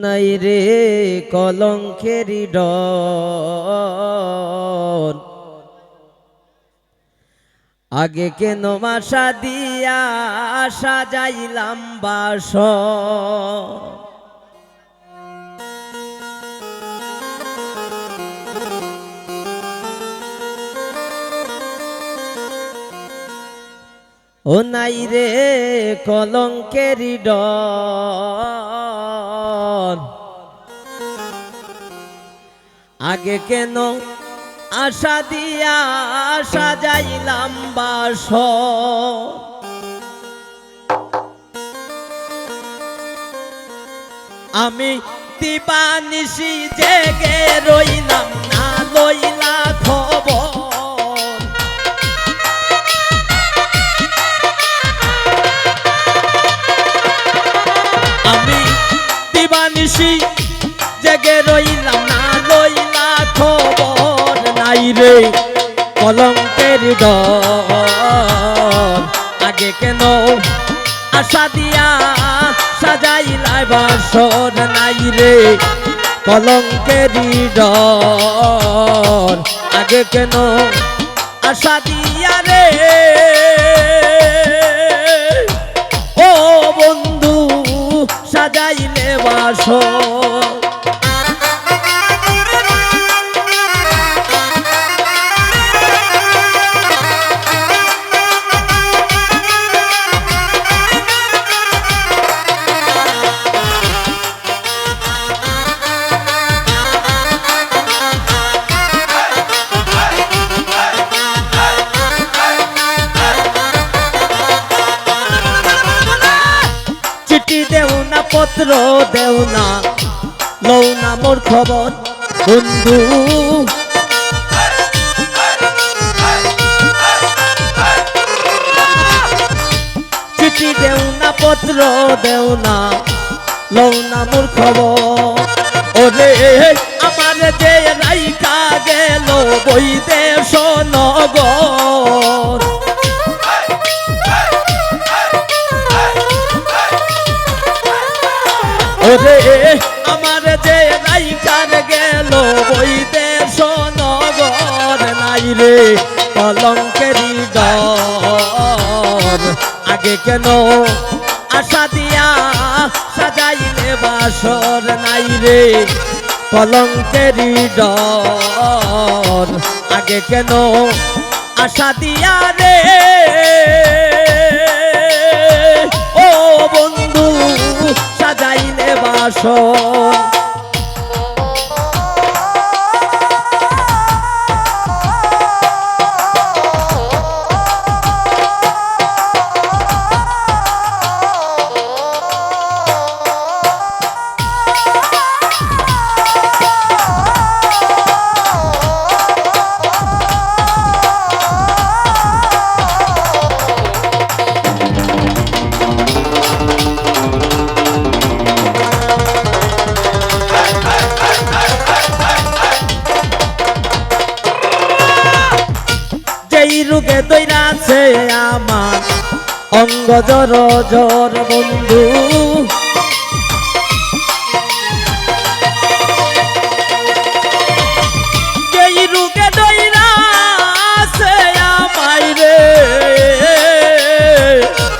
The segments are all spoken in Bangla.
নাই রে কলঙ্কেরি ডর আগে কেন আশা দিয়া সাজাইলাম বাসর ও নাই রে কলঙ্কেরি ডর আগে কেন আশা দিয়া সাজাইলাম বাসর আমি দিবানিশি জেগে রইলাম না লইলা খবর আমি দিবানিশি জেগে রইলাম না লইলা খবর নাই রে কলঙ্কের ডর আগে কেন আশা দিয়া সাজাইলা বাসর নাই রে কলঙ্কের ডর আগে কেন আশা দিয়া রে ও বন্ধু সাজাইলে বাসর দেও না পত্র দেও না লও না মোর খবর বন্ধু চিঠি দেও না পত্র দেও না লও না মোর খবর ওরে আমার যে রাইকা গেল বৈদেশ নগর ওরে আমার যে রাইকার গেল বৈদেশ নগর নাই রে কলঙ্কেরি ডর আগে কেন আশা দিয়া সাজাইলে বাসর নাই রে কলঙ্কেরি ডর আগে কেন আশা দিয়া রে ও বন্ধু সাজাইলে বাসর এই রোগে দইরাছে আমার অঙ্গ জর জর বন্ধু এই রোগে দইরাছে আমায় রে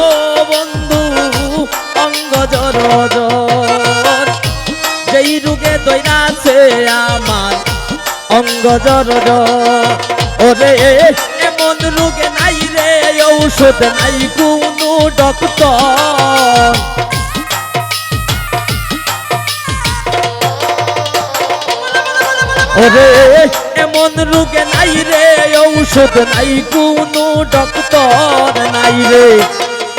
ও বন্ধু অঙ্গ জর জর যেই রোগে দইরাছে আমার অঙ্গ জর জর ওরে এমন রোগে নাই রে ঔষধ নাই কোনো ডক্টর ওরে এমন রোগে নাই রে ঔষধ নাই কোনো ডক্টর নাই রে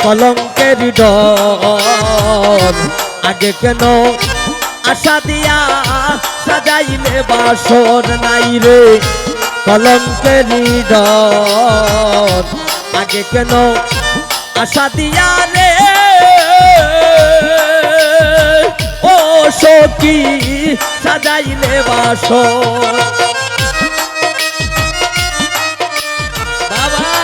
কলঙ্কের ডর আগে কেন আশা দিয়া সাজাইলে বাসর নাই রে কলঙ্কেরি ডর আগে কেন আশা দিয়া রে ও সখী সাজাইলে বাসর বাবা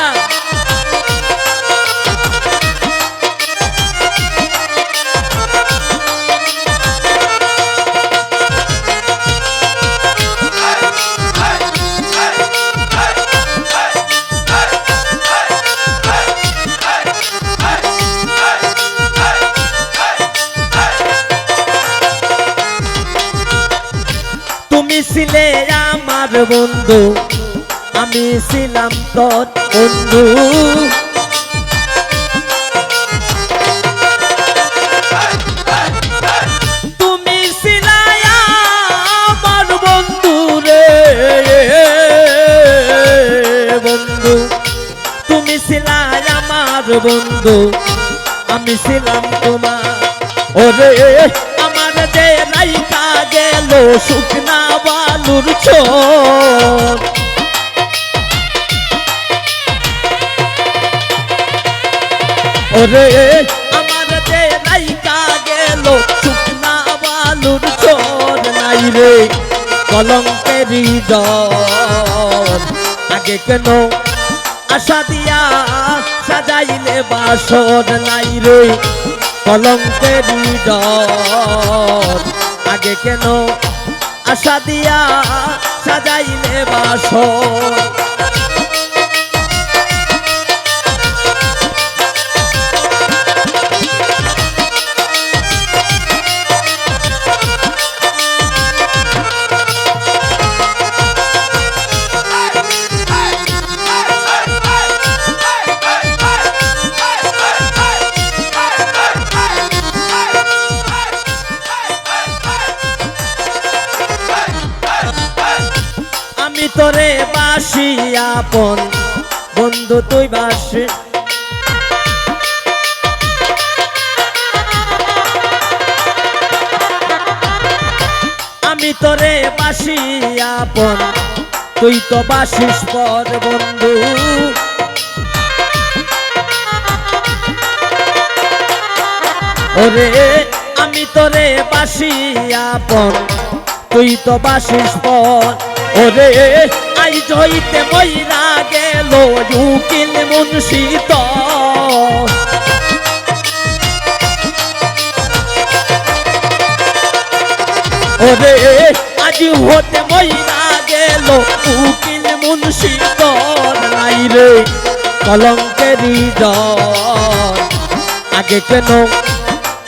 ছিলে আমার বন্ধু, আমি ছিলাম তোর বন্ধু। তুমি ছিলে আমার বন্ধু রে বন্ধু, তুমি ছিলে আমার বন্ধু, আমি ছিলাম তোমার। ওরে আমার যে রাইকা গেল শুকনা বালুর চর, ওরে আমার যে রাইকা গেল শুকনা বালুর চর, নাই রে কলঙ্কের হৃদয়, আগে কেন আশা দিয়া সাজাইলে বাসর, নাই রে কলঙ্কের হৃদয়, আগে কেন আশা দিয়া সাজাইলে বাসর। আমি তোরে বাসি আপন বন্ধু তুই বাসি, আমি তোরে বাসি আপন তুই তো বাসিস পর বন্ধু। ওরে আমি তোরে বাসি আপন তুই তো বাসিস পর, ওরে আই জইতে মইরা গেল উকিল মুন্সি তোর, ওরে আজ হতে মইরা গেল উকিল মুন্সি তোর, নাই রে কলঙ্কের হৃদয়, আগে কেন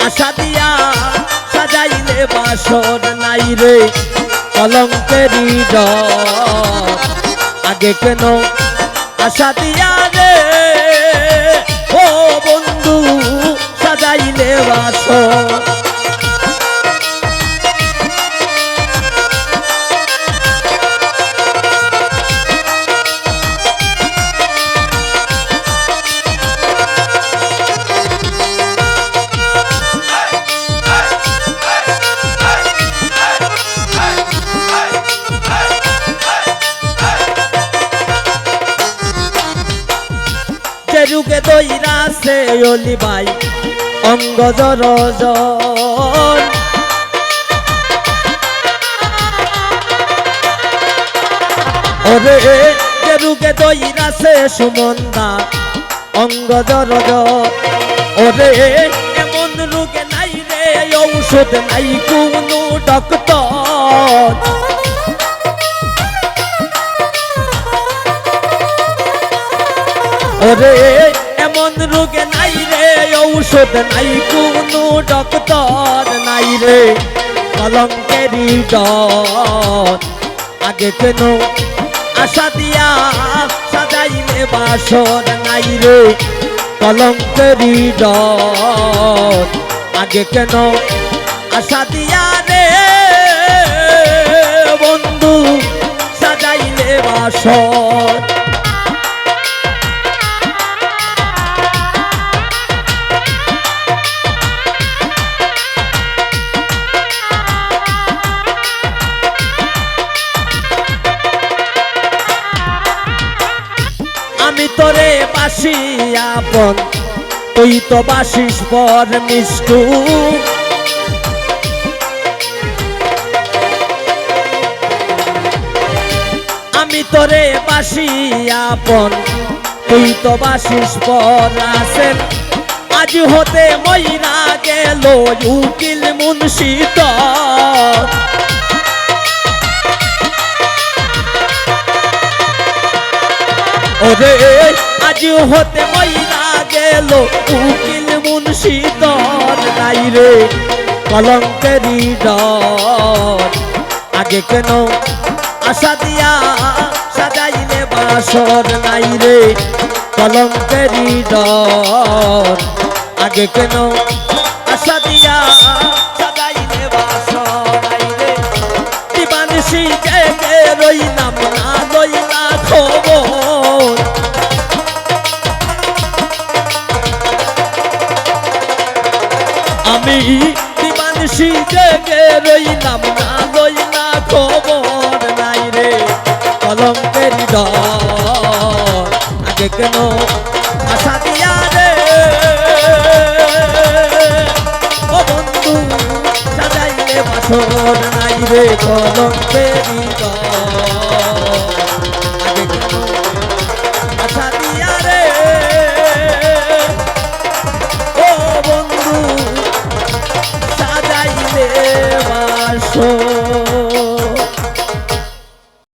আশা দিয়া সাজাইলে বাসর, নাই রে কলঙ্কের হৃদয়, আগে কেন আশা দিয়া রে ও বন্ধু সাজাইলে বাসর। রুগে দইরা সে অলি ভাই অঙ্গ জর জন, ওরে যে রুগে দইরা সে সুমন্দা অঙ্গ জর জন, ওরে এমন রুগে নাই রে ঔষধ নাই কোনো ডক্টর, ওরে এমন রোগে নাই রে ঔষধ নাই কোনো ডক্টর, নাই রে কলঙ্কের হৃদয়, আগে কেন আশা দিয়া সাজাইলে বাসর, নাই রে কলঙ্কের হৃদয়, আগে কেন আশা দিয়া রে বন্ধু সাজাইলে বাসর। আমি তোরে বাসি আপন তুই তো বাসিস পর মিষ্টু, আমি তোরে বাসি আপন তুই তো বাসিস পর আসেন, আজ হতে মইরা গেল উকিল মুন্সি তোর, ওরে আজ হতে মইরা গেল উকিল মুন্সি তোর, নাই রে কলঙ্কের হৃদয়, আগে কেন আশা দিয়া সাজাইলে বাসর নাই রে কলঙ্কেরই ডর আগে কেন আশা দিয়া সাজাইলে বাসর নাই রে দিবানিশি জেগে রইলাম না লইলা খবর আমি দিবানিশি জেগে রইলাম না লইলা খবর নাই রে কলঙ্কের ডর আগে কেন আশা দিয়া রে ও বন্ধু সাজাইলে বাসর নাই রে কলঙ্কের ডর